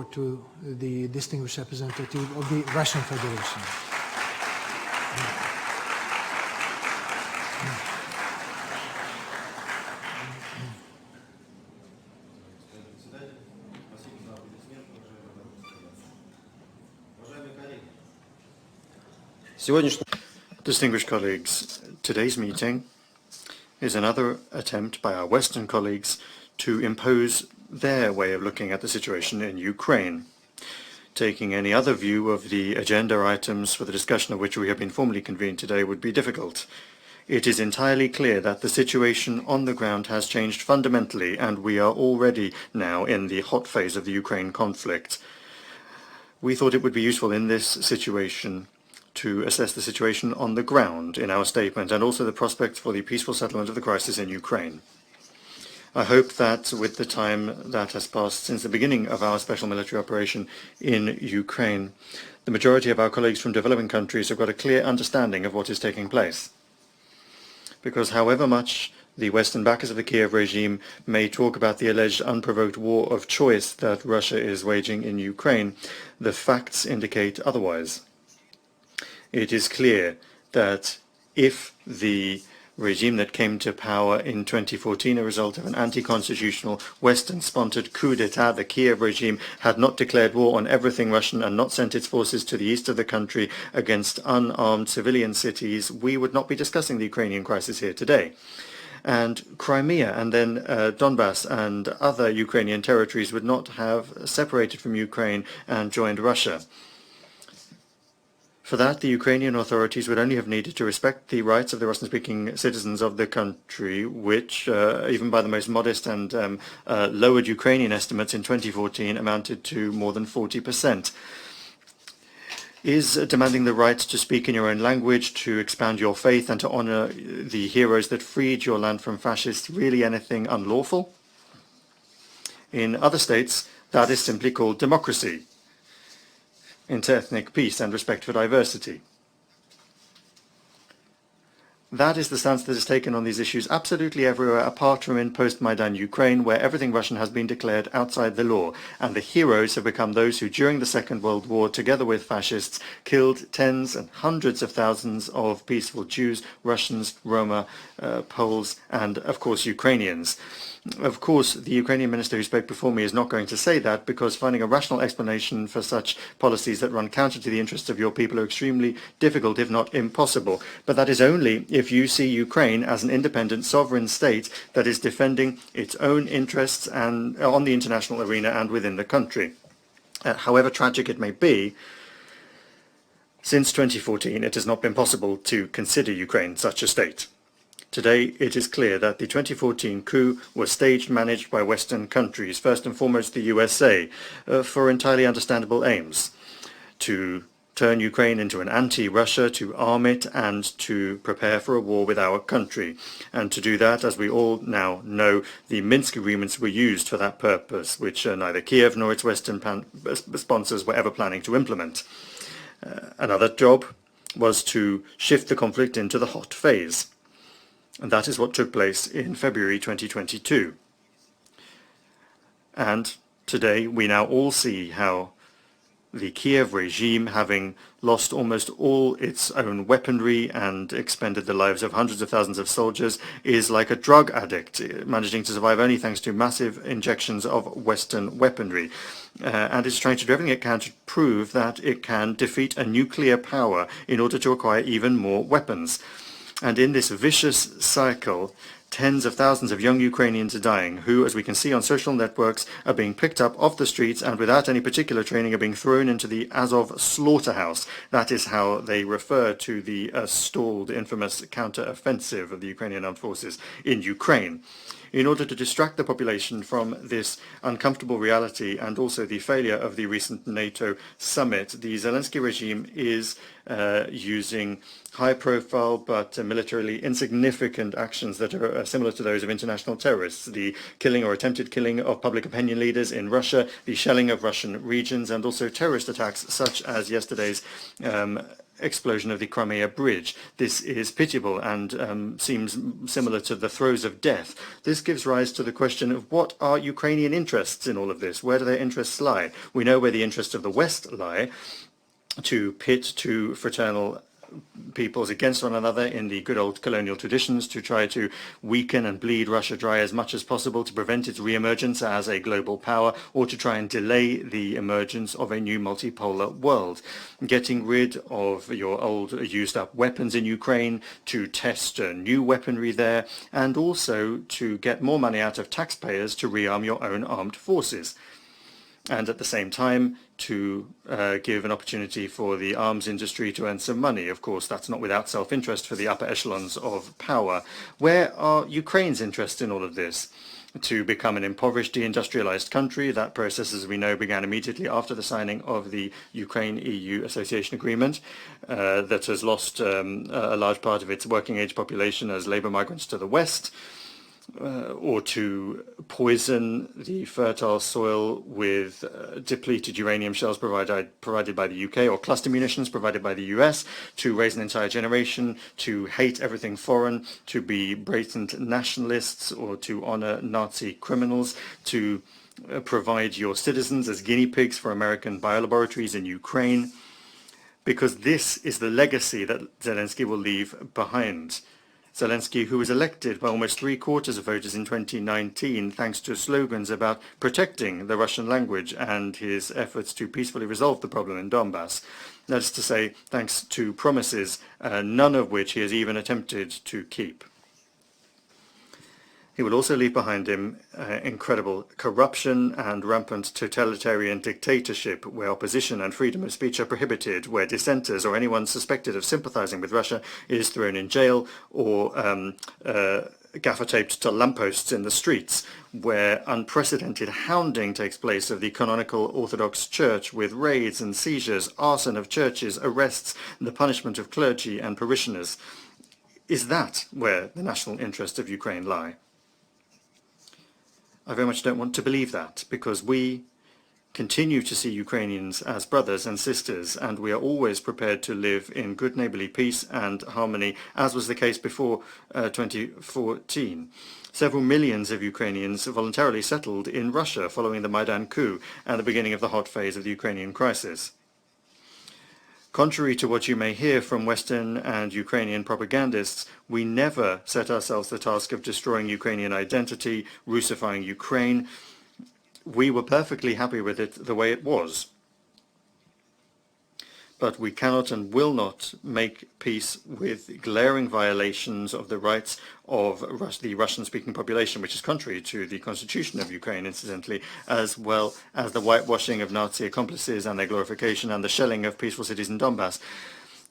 to the distinguished representative of the Russian Federation. Distinguished colleagues, today's meeting is another attempt by our Western colleagues to impose their way of looking at the situation in Ukraine. Taking any other view of the agenda items for the discussion of which we have been formally convened today would be difficult. It is entirely clear that the situation on the ground has changed fundamentally, and we are already now in the hot phase of the Ukraine conflict. We thought it would be useful in this situation to assess the situation on the ground in our statement, and also the prospects for the peaceful settlement of the crisis in Ukraine. I hope that with the time that has passed since the beginning of our special military operation in Ukraine, the majority of our colleagues from developing countries have got a clear understanding of what is taking place. Because however much the Western backers of the Kiev regime may talk about the alleged unprovoked war of choice that Russia is waging in Ukraine, the facts indicate otherwise. It is clear that if the regime that came to power in 2014, a result of an anti-constitutional Western-sponsored coup d'etat, the Kiev regime had not declared war on everything Russian and not sent its forces to the east of the country against unarmed civilian cities, we would not be discussing the Ukrainian crisis here today. And Crimea and then Donbass and other Ukrainian territories would not have separated from Ukraine and joined Russia. For that, the Ukrainian authorities would only have needed to respect the rights of the Russian-speaking citizens of the country, which, even by the most modest and lowered Ukrainian estimates in 2014, amounted to more than 40%. Is demanding the right to speak in your own language, to expound your faith, and to honor the heroes that freed your land from fascists really anything unlawful? In other states, that is simply called democracy, inter-ethnic peace and respect for diversity. That is the stance that is taken on these issues absolutely everywhere apart from in post-Maidan Ukraine, where everything Russian has been declared outside the law, and the heroes have become those who during the Second World War, together with fascists, killed tens and hundreds of thousands of peaceful Jews, Russians, Roma, Poles, and of course Ukrainians. Of course, the Ukrainian minister who spoke before me is not going to say that, because finding a rational explanation for such policies that run counter to the interests of your people are extremely difficult, if not impossible. But that is only if you see Ukraine as an independent sovereign state that is defending its own interests and on the international arena and within the country. However tragic it may be, since 2014 it has not been possible to consider Ukraine such a state. Today, it is clear that the 2014 coup was staged, managed by Western countries, first and foremost the USA, for entirely understandable aims: to turn Ukraine into an anti-Russia, to arm it, and to prepare for a war with our country. And to do that, as we all now know, the Minsk agreements were used for that purpose, which neither Kiev nor its Western sponsors were ever planning to implement. Another job was to shift the conflict into the hot phase. And that is what took place in February 2022. And today we now all see how the Kiev regime, having lost almost all its own weaponry and expended the lives of hundreds of thousands of soldiers, is like a drug addict, managing to survive only thanks to massive injections of Western weaponry. And is trying to do everything it can to prove that it can defeat a nuclear power in order to acquire even more weapons. And in this vicious cycle, tens of thousands of young Ukrainians are dying, who, as we can see on social networks, are being picked up off the streets and without any particular training are being thrown into the Azov slaughterhouse. That is how they refer to the stalled, infamous counter-offensive of the Ukrainian armed forces in Ukraine. In order to distract the population from this uncomfortable reality and also the failure of the recent NATO summit, the Zelensky regime is using high-profile but militarily insignificant actions that are similar to those of international terrorists: the killing or attempted killing of public opinion leaders in Russia, the shelling of Russian regions, and also terrorist attacks such as yesterday's explosion of the Crimea Bridge. This is pitiable and seems similar to the throes of death. This gives rise to the question of what are Ukrainian interests in all of this? Where do their interests lie? We know where the interests of the West lie, to pit two fraternal peoples against one another in the good old colonial traditions, to try to weaken and bleed Russia dry as much as possible to prevent its re-emergence as a global power, or to try and delay the emergence of a new multipolar world. Getting rid of your old used up weapons in Ukraine, to test new weaponry there, and also to get more money out of taxpayers to rearm your own armed forces. And at the same time to give an opportunity for the arms industry to earn some money. Of course, that's not without self-interest for the upper echelons of power. Where are Ukraine's interests in all of this? To become an impoverished, deindustrialized country. That process, as we know, began immediately after the signing of the Ukraine-EU Association Agreement that has lost a large part of its working-age population as labor migrants to the West. Or to poison the fertile soil with depleted uranium shells provided by the UK, or cluster munitions provided by the US, to raise an entire generation to hate everything foreign, to be blatant nationalists, or to honor Nazi criminals, to provide your citizens as guinea pigs for American biolaboratories in Ukraine, because this is the legacy that Zelensky will leave behind. Zelensky, who was elected by almost 3/4 of voters in 2019 thanks to slogans about protecting the Russian language and his efforts to peacefully resolve the problem in Donbass. That is to say, thanks to promises, none of which he has even attempted to keep. He will also leave behind him incredible corruption and rampant totalitarian dictatorship, where opposition and freedom of speech are prohibited, where dissenters or anyone suspected of sympathizing with Russia is thrown in jail or gaffer-taped to lampposts in the streets, where unprecedented hounding takes place of the canonical Orthodox Church with raids and seizures, arson of churches, arrests, and the punishment of clergy and parishioners. Is that where the national interests of Ukraine lie? I very much don't want to believe that, because we continue to see Ukrainians as brothers and sisters, and we are always prepared to live in good neighborly peace and harmony, as was the case before 2014. Several millions of Ukrainians voluntarily settled in Russia following the Maidan coup and the beginning of the hot phase of the Ukrainian crisis. Contrary to what you may hear from Western and Ukrainian propagandists, we never set ourselves the task of destroying Ukrainian identity, Russifying Ukraine. We were perfectly happy with it the way it was. But we cannot and will not make peace with glaring violations of the rights of the Russian-speaking population, which is contrary to the constitution of Ukraine, incidentally, as well as the whitewashing of Nazi accomplices and their glorification and the shelling of peaceful cities in Donbass.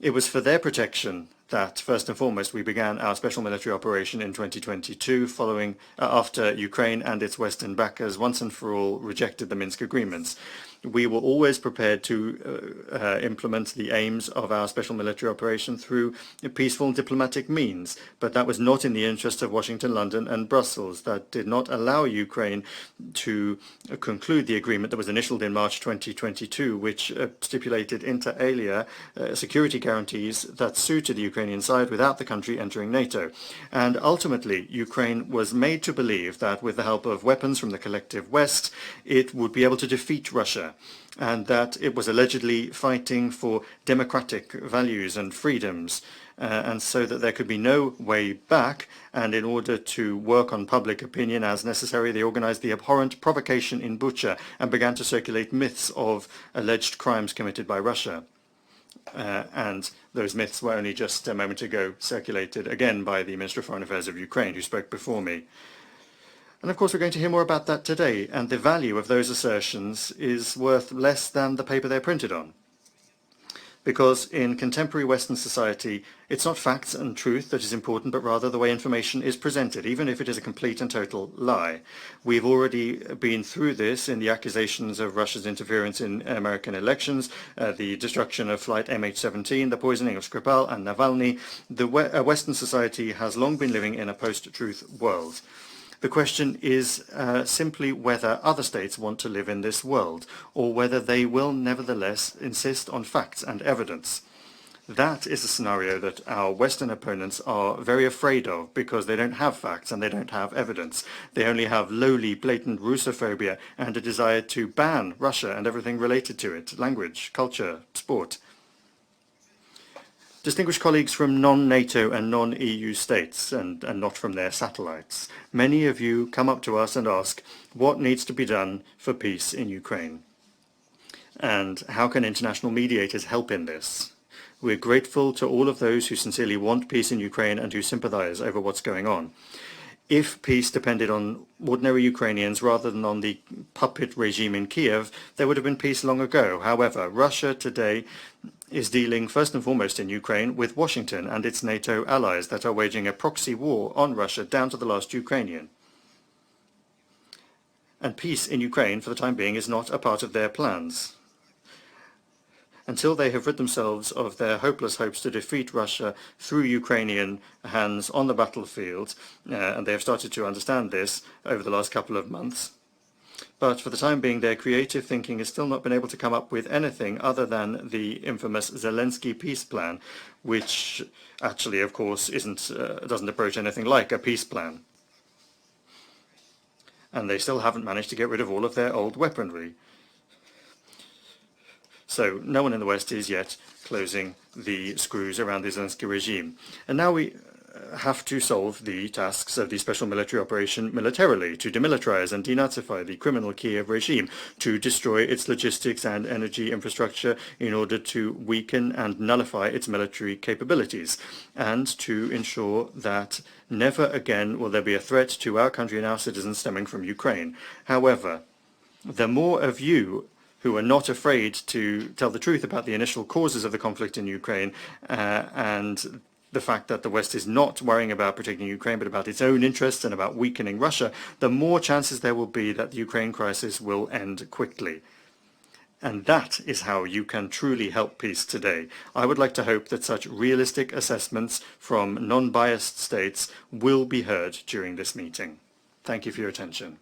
It was for their protection that, first and foremost, we began our special military operation in 2022, following after Ukraine and its Western backers once and for all rejected the Minsk agreements. We were always prepared to implement the aims of our special military operation through peaceful diplomatic means, but that was not in the interest of Washington, London and Brussels. That did not allow Ukraine to conclude the agreement that was initialed in March 2022, which stipulated inter alia security guarantees that suited the Ukrainian side without the country entering NATO. And ultimately, Ukraine was made to believe that with the help of weapons from the collective West, it would be able to defeat Russia, and that it was allegedly fighting for democratic values and freedoms, and so that there could be no way back. And in order to work on public opinion as necessary, they organized the abhorrent provocation in Bucha and began to circulate myths of alleged crimes committed by Russia. And those myths were only just a moment ago circulated again by the Minister of Foreign Affairs of Ukraine, who spoke before me. And of course we're going to hear more about that today, and the value of those assertions is worth less than the paper they're printed on. Because in contemporary Western society, it's not facts and truth that is important, but rather the way information is presented, even if it is a complete and total lie. We've already been through this in the accusations of Russia's interference in American elections, the destruction of Flight MH17, the poisoning of Skripal and Navalny. Western society has long been living in a post-truth world. The question is simply whether other states want to live in this world, or whether they will nevertheless insist on facts and evidence. That is a scenario that our Western opponents are very afraid of because they don't have facts and they don't have evidence. They only have lowly, blatant Russophobia and a desire to ban Russia and everything related to it, language, culture, sport. Distinguished colleagues from non-NATO and non-EU states, and not from their satellites, many of you come up to us and ask what needs to be done for peace in Ukraine and how can international mediators help in this. We're grateful to all of those who sincerely want peace in Ukraine and who sympathize over what's going on. If peace depended on ordinary Ukrainians rather than on the puppet regime in Kiev, there would have been peace long ago. However, Russia today is dealing first and foremost in Ukraine with Washington and its NATO allies that are waging a proxy war on Russia down to the last Ukrainian. And peace in Ukraine, for the time being, is not a part of their plans. Until they have rid themselves of their hopeless hopes to defeat Russia through Ukrainian hands on the battlefield, and they have started to understand this over the last couple of months. But for the time being, their creative thinking has still not been able to come up with anything other than the infamous Zelensky peace plan, which actually, of course, doesn't approach anything like a peace plan. And they still haven't managed to get rid of all of their old weaponry. So no one in the West is yet closing the screws around the Zelensky regime. And now we have to solve the tasks of the special military operation militarily, to demilitarize and denazify the criminal Kiev regime, to destroy its logistics and energy infrastructure in order to weaken and nullify its military capabilities, and to ensure that never again will there be a threat to our country and our citizens stemming from Ukraine. However, the more of you who are not afraid to tell the truth about the initial causes of the conflict in Ukraine and the fact that the West is not worrying about protecting Ukraine but about its own interests and about weakening Russia, the more chances there will be that the Ukraine crisis will end quickly. And that is how you can truly help peace today. I would like to hope that such realistic assessments from non-biased states will be heard during this meeting. Thank you for your attention.